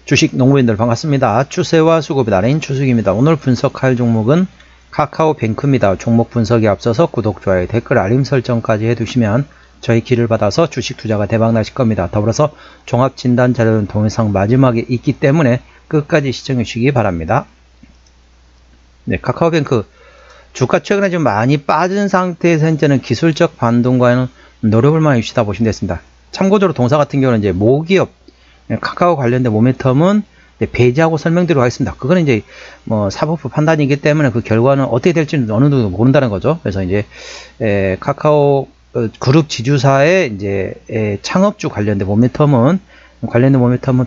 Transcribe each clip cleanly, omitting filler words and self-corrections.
주식 농부인들 반갑습니다. 추세와 수급의 달인 추수기입니다. 오늘 분석할 종목은 카카오뱅크입니다. 종목 분석에 앞서서 구독, 좋아요, 댓글, 알림 설정까지 해두시면 저희 길을 받아서 주식 투자가 대박나실 겁니다. 더불어서 종합진단 자료는 동영상 마지막에 있기 때문에 끝까지 시청해 주시기 바랍니다. 네, 카카오뱅크 주가 최근에 좀 많이 빠진 상태에서 현재는 기술적 반등과는 노려볼 만한 위치다 보시면 되겠습니다. 참고적으로 동사 같은 경우는 이제 모기업 카카오 관련된 모멘텀은 배제하고 설명드리도록 하겠습니다. 그거는 이제 뭐 사법부 판단이기 때문에 그 결과는 어떻게 될지는 어느 누구도 모른다는 거죠. 그래서 이제 카카오 그룹 지주사의 이제 창업주 관련된 모멘텀은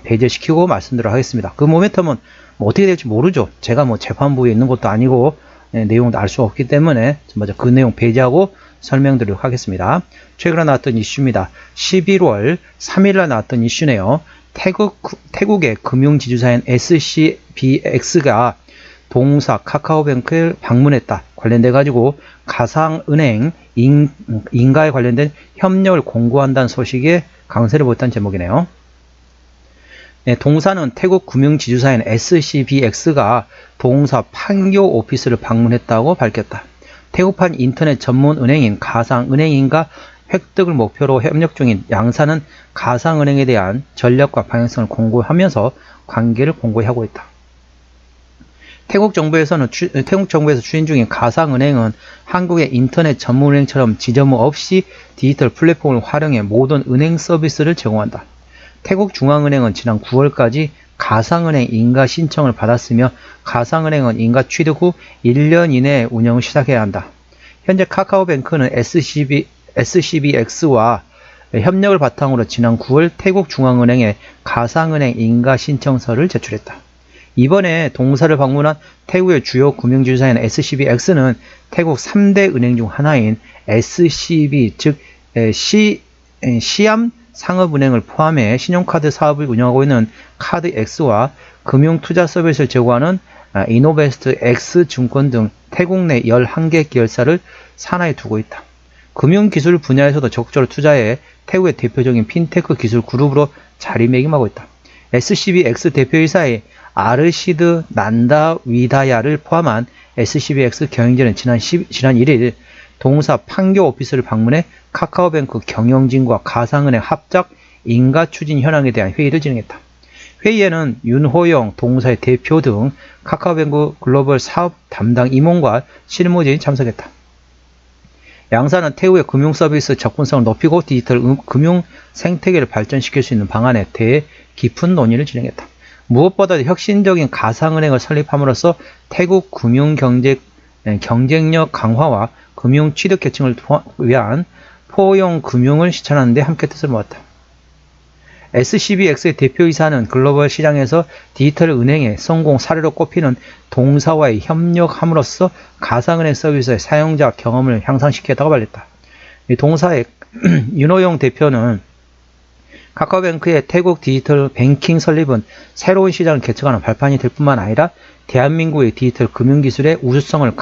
배제시키고 말씀드리도록 하겠습니다. 그 모멘텀은 뭐 어떻게 될지 모르죠. 제가 뭐 재판부에 있는 것도 아니고 내용도 알 수 없기 때문에 먼저 그 내용 배제하고 설명드리도록 하겠습니다. 최근에 나왔던 이슈입니다. 11월 3일날 나왔던 이슈네요. 태국의 금융지주사인 SCBX가 동사 카카오뱅크를 방문했다. 관련돼 가지고 가상은행 인가에 관련된 협력을 공고한다는 소식에 강세를 보였다는 제목이네요. 네, 동사는 태국 금융지주사인 SCBX가 동사 판교 오피스를 방문했다고 밝혔다. 태국판 인터넷 전문 은행인 가상은행인가 획득을 목표로 협력 중인 양사는 가상은행에 대한 전략과 방향성을 공고하면서 관계를 공고히 하고 있다. 태국 정부에서 추진 중인 가상은행은 한국의 인터넷 전문은행처럼 지점은 없이 디지털 플랫폼을 활용해 모든 은행 서비스를 제공한다. 태국 중앙은행은 지난 9월까지 가상은행 인가 신청을 받았으며 가상은행은 인가 취득 후 1년 이내에 운영을 시작해야 한다. 현재 카카오뱅크는 SCBX와 협력을 바탕으로 지난 9월 태국 중앙은행에 가상은행 인가 신청서를 제출했다. 이번에 동사를 방문한 태국의 주요 금융지주사인 SCBX는 태국 3대 은행 중 하나인 SCB 즉 시암 상업은행을 포함해 신용카드 사업을 운영하고 있는 카드X와 금융투자 서비스를 제공하는 이노베스트 X증권 등 태국 내 11개 계열사를 산하에 두고 있다. 금융기술 분야에서도 적극적으로 투자해 태국의 대표적인 핀테크 기술 그룹으로 자리매김하고 있다. SCBX 대표이사의 아르시드 난다위다야를 포함한 SCBX 경영진은 지난 1일 동사 판교 오피스를 방문해 카카오뱅크 경영진과 가상은행 합작 인가 추진 현황에 대한 회의를 진행했다. 회의에는 윤호영 동사의 대표 등 카카오뱅크 글로벌 사업 담당 임원과 실무진이 참석했다. 양사는 태국의 금융서비스 접근성을 높이고 디지털 금융 생태계를 발전시킬 수 있는 방안에 대해 깊은 논의를 진행했다. 무엇보다도 혁신적인 가상은행을 설립함으로써 태국 금융 경쟁력 강화와 금융 취득 계층을 위한 포용 금융을 실천하는 데 함께 뜻을 모았다. SCBX의 대표이사는 글로벌 시장에서 디지털 은행의 성공 사례로 꼽히는 동사와의 협력함으로써 가상은행 서비스의 사용자 경험을 향상시켰다고 말했다. 동사의 윤호영 대표는 카카오뱅크의 태국 디지털 뱅킹 설립은 새로운 시장을 개척하는 발판이 될 뿐만 아니라 대한민국의 디지털 금융기술의 우수성을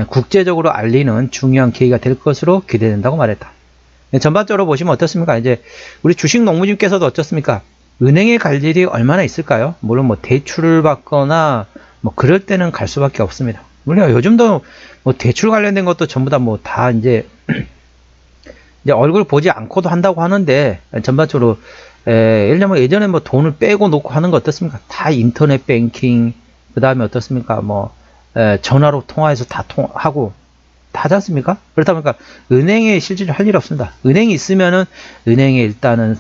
국제적으로 알리는 중요한 계기가 될 것으로 기대된다고 말했다. 네, 전반적으로 보시면 어떻습니까? 이제 우리 주식 농부님께서도 어떻습니까? 은행에 갈 일이 얼마나 있을까요? 물론 뭐 대출을 받거나 뭐 그럴 때는 갈 수밖에 없습니다. 물론 요즘도 뭐 대출 관련된 것도 전부 다 뭐 다 이제 얼굴 보지 않고도 한다고 하는데 전반적으로 예를 들면 예전에 뭐 돈을 빼고 놓고 하는 거 어떻습니까? 다 인터넷 뱅킹 그 다음에 어떻습니까? 뭐 전화로 통화해서 다 하고 다 하지 않습니까? 그렇다 보니까 은행에 실질적으로 할 일이 없습니다. 은행이 있으면은 은행에 일단은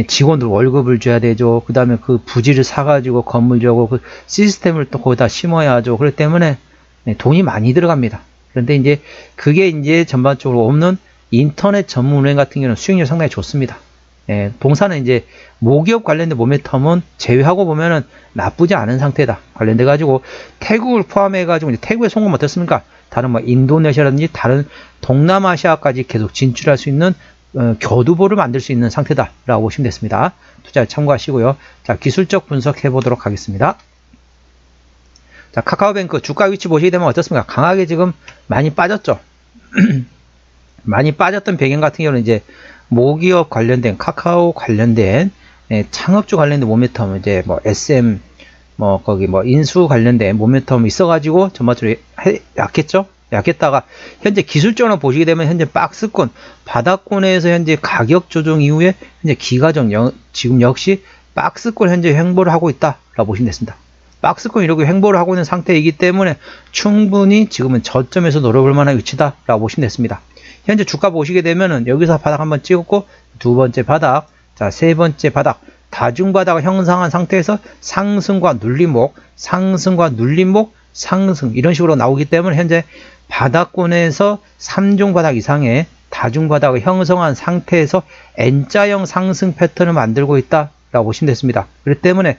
직원들 월급을 줘야 되죠. 그 다음에 그 부지를 사가지고 건물 주고 그 시스템을 또 거기다 심어야 하죠. 그렇기 때문에 돈이 많이 들어갑니다. 그런데 이제 그게 이제 전반적으로 없는 인터넷 전문 은행 같은 경우는 수익률이 상당히 좋습니다. 동사는 이제 모기업 관련된 모멘텀은 제외하고 보면은 나쁘지 않은 상태다. 관련돼 가지고 태국을 포함해 가지고 이제 태국의 성공 어떻습니까? 다른 뭐 인도네시아라든지 다른 동남아시아까지 계속 진출할 수 있는 교두보를 만들 수 있는 상태다라고 보시면 됐습니다. 투자에 참고하시고요. 자, 기술적 분석해 보도록 하겠습니다. 자, 카카오뱅크 주가 위치 보시게 되면 어떻습니까? 강하게 지금 많이 빠졌죠. 많이 빠졌던 배경 같은 경우는 이제 모기업 관련된 카카오 관련된 창업주 관련된 모멘텀, 이제 뭐 SM, 뭐 거기 뭐 인수 관련된 모멘텀 있어가지고 전반적으로 약했죠. 약했다가 현재 기술적으로 보시게 되면 현재 박스권 바닥권에서 현재 가격 조정 이후에 현재 기가정 지금 역시 박스권 현재 횡보를 하고 있다라고 보시면 됐습니다. 박스권 이렇게 횡보를 하고 있는 상태이기 때문에 충분히 지금은 저점에서 노려볼 만한 위치다라고 보시면 됐습니다. 현재 주가 보시게 되면은 여기서 바닥 한번 찍었고 두 번째 바닥, 자 세 번째 바닥, 다중바닥을 형성한 상태에서 상승과 눌림목, 상승과 눌림목, 상승 이런 식으로 나오기 때문에 현재 바닥권에서 3종 바닥 이상의 다중바닥을 형성한 상태에서 N자형 상승 패턴을 만들고 있다라고 보시면 됐습니다. 그렇기 때문에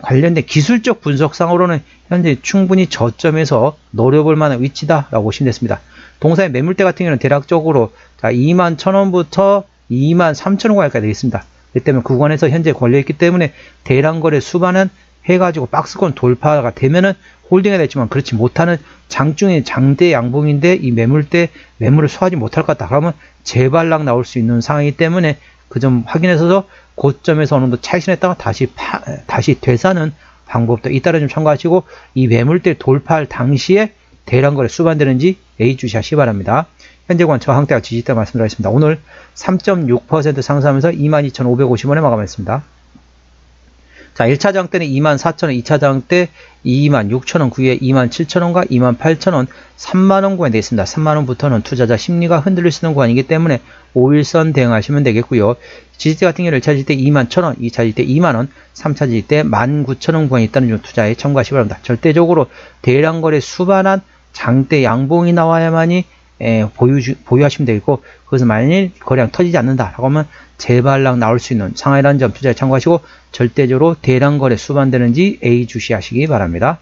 관련된 기술적 분석상으로는 현재 충분히 저점에서 노려볼 만한 위치다라고 보시면 됐습니다. 동사의 매물대 같은 경우는 대략적으로 21,000원부터 23,000원까지 되겠습니다. 그렇기 때문에 구간에서 현재 걸려있기 때문에 대량거래 수반은 해가지고 박스권 돌파가 되면은 홀딩이 됐지만 그렇지 못하는 장중의 장대 양봉인데 이 매물대 매물을 소화하지 못할 것 같다. 그러면 재발락 나올 수 있는 상황이기 때문에 그 점 확인해서도 고점에서 어느 정도 차익신했다가 다시 되사는 방법도 잇따라 좀 참고하시고 이 매물대 돌파할 당시에 대량거래 수반되는지 예의주시하시기 바랍니다. 현재 관점 항대와 지지대 말씀드리겠습니다. 오늘 3.6% 상승하면서 22,550원에 마감했습니다. 자, 1차 장 때는 24,000원, 2차 장 때 26,000원, 그 위에 27,000원과 28,000원, 3만원 구간이 되어 있습니다. 3만원부터는 투자자 심리가 흔들릴 수 있는 구간이기 때문에 5일선 대응하시면 되겠고요. 지지대 같은 경우는 1차 지지대 21,000원, 2차 지지대 2만원, 3차 지지대 19,000원 구간이 있다는 점 투자에 참고하시기 바랍니다. 절대적으로 대량거래 수반한 장대 양봉이 나와야만이 보유하시면 되겠고, 그것은 만일 거래량 터지지 않는다라고 하면 재발락 나올 수 있는 상황이라는 점 투자에 참고하시고 절대적으로 대량거래 수반되는지 예의주시하시기 바랍니다.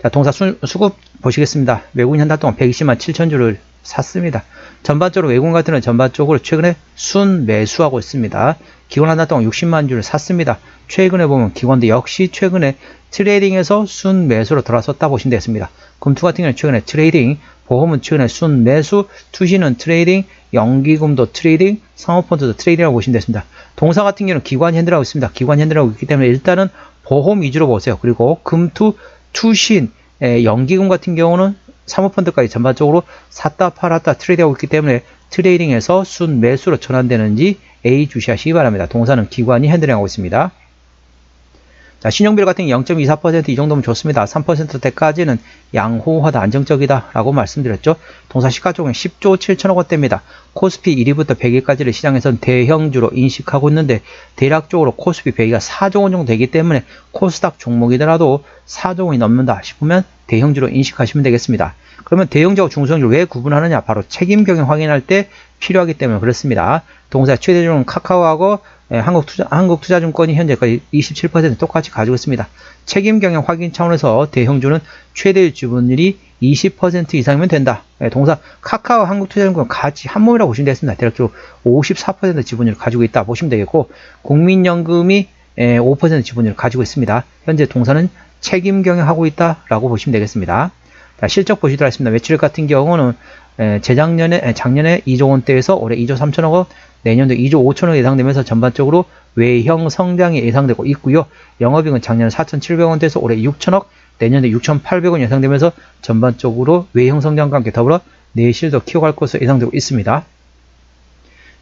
자, 동사 수급 보시겠습니다. 외국인 한 달 동안 120만 7천 주를 샀습니다. 전반적으로 외국인 같은 경우는 전반적으로 최근에 순 매수하고 있습니다. 기관 한 달 동안 60만 주를 샀습니다. 최근에 보면 기관도 역시 최근에 트레이딩에서 순 매수로 돌아섰다 보시면 되겠습니다. 금투 같은 경우는 최근에 트레이딩, 보험은 최근에 순 매수, 투시는 트레이딩, 연기금도 트레이딩, 상호펀드도 트레이딩이라고 보시면 되겠습니다. 동사 같은 경우는 기관 핸들하고 있습니다. 기관 핸들하고 있기 때문에 일단은 보험 위주로 보세요. 그리고 금투, 투신, 연기금 같은 경우는 사모펀드까지 전반적으로 샀다 팔았다 트레이드하고 있기 때문에 트레이딩에서 순 매수로 전환되는지 예의주시하시기 바랍니다. 동사는 기관이 핸들링하고 있습니다. 자, 신용비율 같은 경우 0.24% 이 정도면 좋습니다. 3%대까지는 양호하다, 안정적이다 라고 말씀드렸죠. 동사 시가총액 10조 7천억 원대입니다. 코스피 1위부터 100위까지를 시장에서는 대형주로 인식하고 있는데 대략적으로 코스피 100위가 4조 원 정도 되기 때문에 코스닥 종목이더라도 4조 원이 넘는다 싶으면 대형주로 인식하시면 되겠습니다. 그러면 대형주하고 중소형주를 왜 구분하느냐? 바로 책임 경영 확인할 때 필요하기 때문에 그렇습니다. 동사 최대적으로는 카카오하고 한국투자증권이 현재까지 27% 똑같이 가지고 있습니다. 책임 경영 확인 차원에서 대형주는 최대 지분율이 20% 이상이면 된다. 동사 카카오 한국투자증권 같이 한 몸이라고 보시면 되겠습니다. 대략적으로 54% 지분율을 가지고 있다 보시면 되겠고, 국민연금이 5% 지분율을 가지고 있습니다. 현재 동사는 책임 경영하고 있다라고 보시면 되겠습니다. 자, 실적 보시도록 하겠습니다. 매출액 같은 경우는 작년에 2조 원대에서 올해 2조 3천억 원, 내년도 2조 5천억 예상되면서 전반적으로 외형 성장이 예상되고 있고요. 영업이익은 작년에 4,700원대에서 올해 6천억, 내년도 6,800원 예상되면서 전반적으로 외형 성장과 함께 더불어 내실도 키워갈 것으로 예상되고 있습니다.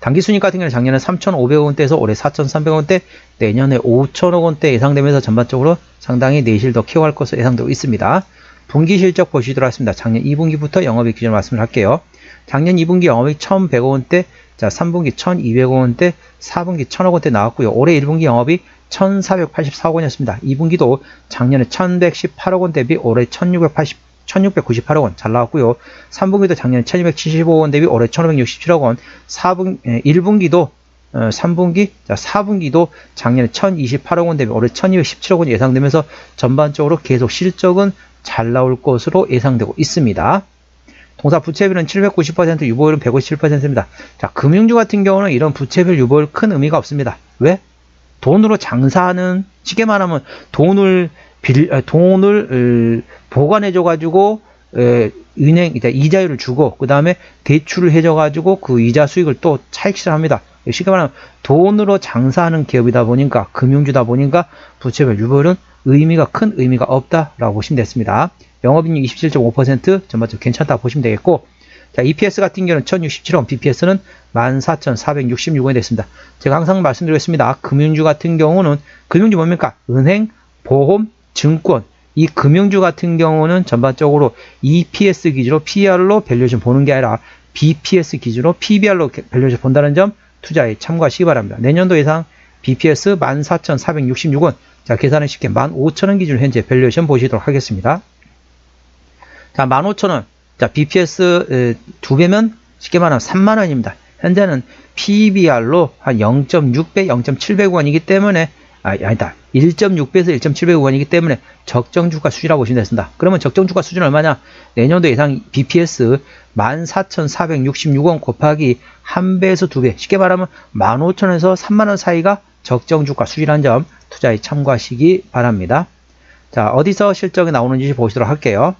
당기순이익 같은 경우는 작년에 3,500원대에서 올해 4,300원대, 내년에 5천억 원대 예상되면서 전반적으로 상당히 내실도 키워갈 것으로 예상되고 있습니다. 분기 실적 보시도록 하겠습니다. 작년 2분기부터 영업이익 기준으로 말씀을 할게요. 작년 2분기 영업이익 1,100원대, 자 3분기 1,200원대, 4분기 1,000억 원대 나왔고요. 올해 1분기 영업이익 1,484억 원이었습니다. 2분기도 작년에 1,118억 원 대비 올해 1,698억 원 잘 나왔고요. 3분기도 작년에 1,275원 대비 올해 1,567억 원, 1분기도 4분기도 작년에 1,028억 원 대비 올해 1,217억 원 예상되면서 전반적으로 계속 실적은 잘 나올 것으로 예상되고 있습니다. 동사 부채비율은 790%, 유보율은 157%입니다. 자, 금융주 같은 경우는 이런 부채비율, 유보율 큰 의미가 없습니다. 왜? 돈으로 장사하는, 쉽게 말하면 돈을 보관해줘가지고 은행 이자율을 주고 그 다음에 대출을 해줘가지고 그 이자 수익을 또 차익 실현합니다. 쉽게 말하면 돈으로 장사하는 기업이다 보니까, 금융주다 보니까 부채별 유보율은 큰 의미가 없다라고 보시면 됐습니다. 영업이익 27.5% 전반적으로 괜찮다 보시면 되겠고, 자, EPS 같은 경우는 1067원, BPS는 14,466원이 됐습니다. 제가 항상 말씀드렸습니다. 금융주 같은 경우는, 금융주 뭡니까? 은행, 보험, 증권. 이 금융주 같은 경우는 전반적으로 EPS 기준으로 PR로 밸류에이션 보는 게 아니라 BPS 기준으로 PBR로 밸류에이션 본다는 점 투자에 참고하시기 바랍니다. 내년도 예상 BPS 14,466원. 자, 계산은 쉽게 15,000원 기준으로 현재 밸류에이션 보시도록 하겠습니다. 자, 15,000원. 자, BPS 2배면 쉽게 말하면 3만원입니다. 현재는 PBR로 한 0.6배, 0.700원이기 때문에, 아니다. 1.6배에서 1.700원이기 때문에 적정주가 수준이라고 보시면 됐습니다. 그러면 적정주가 수준 얼마냐? 내년도 예상 BPS 14,466원 곱하기 1배에서 2배. 쉽게 말하면 15,000원에서 3만원 사이가 적정주가 수준이라는 점 투자에 참고하시기 바랍니다. 자, 어디서 실적이 나오는지 보시도록 할게요.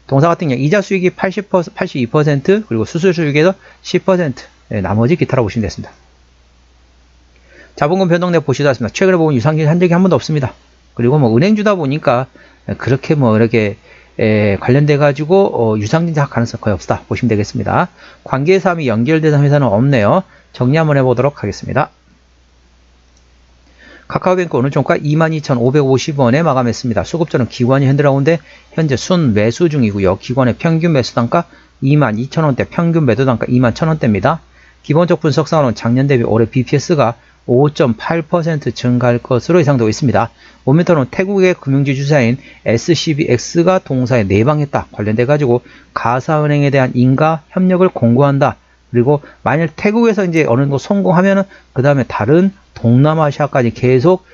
동사 같은 경우 이자 수익이 82% 그리고 수수료 수익에서 10%, 나머지 기타라고 보시면 됐습니다. 자본금 변동내 보시다 했습니다. 최근에 보면 유상증이 한 적이 한 번도 없습니다. 그리고 뭐 은행주다 보니까 그렇게 뭐 이렇게 관련돼 가지고 유상증 작 가능성 거의 없다 보시면 되겠습니다. 관계사항이 연결된 회사는 없네요. 정리 한번 해보도록 하겠습니다. 카카오뱅크 오늘 종가 22,550원에 마감했습니다. 수급자는 기관이 흔들어오는데 현재 순 매수 중이고요. 기관의 평균 매수 단가 22,000원대, 평균 매도 단가 21,000원대입니다. 기본적 분석상으로는 작년 대비 올해 BPS가 5.8% 증가할 것으로 예상되고 있습니다. 모멘텀은 태국의 금융지 주사인 SCBX가 동사에 내방했다. 관련돼 가지고 가사은행에 대한 인가 협력을 공고한다. 그리고 만약 태국에서 이제 어느 정도 성공하면은 그 다음에 다른 동남아시아까지 계속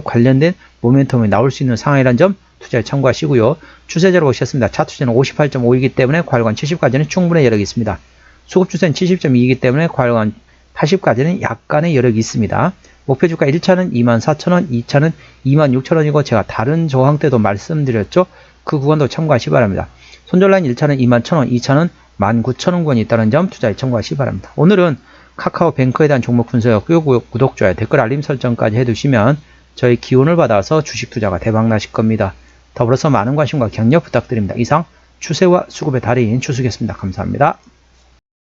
관련된 모멘텀이 나올 수 있는 상황이라는 점 투자에 참고하시고요. 추세제로 보셨습니다. 차트주세는 58.5이기 때문에 과열관 70까지는 충분히 여력이 있습니다. 수급 추세는 70.2이기 때문에 과열관 80까지는 약간의 여력이 있습니다. 목표주가 1차는 24,000원, 2차는 26,000원이고 제가 다른 저항 때도 말씀드렸죠. 그 구간도 참고하시기 바랍니다. 손절라인 1차는 21,000원, 2차는 19,000원권이 있다는 점 투자에 참고하시기 바랍니다. 오늘은 카카오뱅크에 대한 종목 분석이고요. 구독, 좋아요, 댓글, 알림 설정까지 해두시면 저희 기운을 받아서 주식 투자가 대박 나실 겁니다. 더불어서 많은 관심과 격려 부탁드립니다. 이상 추세와 수급의 달인 추수겠습니다. 감사합니다.